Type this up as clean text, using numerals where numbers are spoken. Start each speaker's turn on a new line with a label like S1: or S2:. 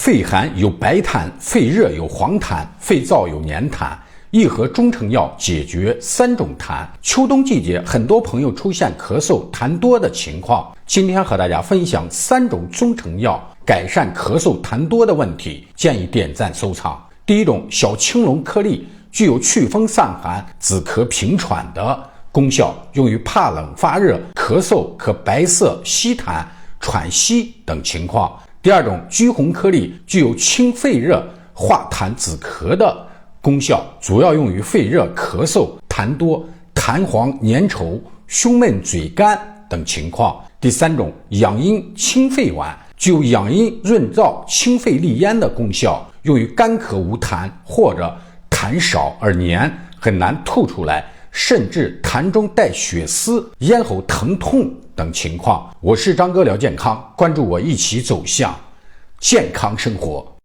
S1: 肺寒有白痰，肺热有黄痰，肺燥有黏痰。益和中成药解决3种痰。秋冬季节，很多朋友出现咳嗽、痰多的情况。今天和大家分享3种中成药改善咳嗽、痰多的问题，建议点赞收藏。第一种，小青龙颗粒，具有祛风散寒、止咳平喘的功效，用于怕冷发热、咳嗽、咳白色、稀痰、喘息等情况。第二种，橘红颗粒，具有清肺热、化痰止咳的功效，主要用于肺热、咳嗽、痰多、痰黄粘稠、胸闷嘴干等情况。第三种，养阴清肺丸，具有养阴润燥、清肺利咽的功效，用于干咳无痰或者痰少而黏，很难吐出来，甚至痰中带血丝、咽喉疼痛等情况。我是张哥，聊健康，关注我，一起走向健康生活。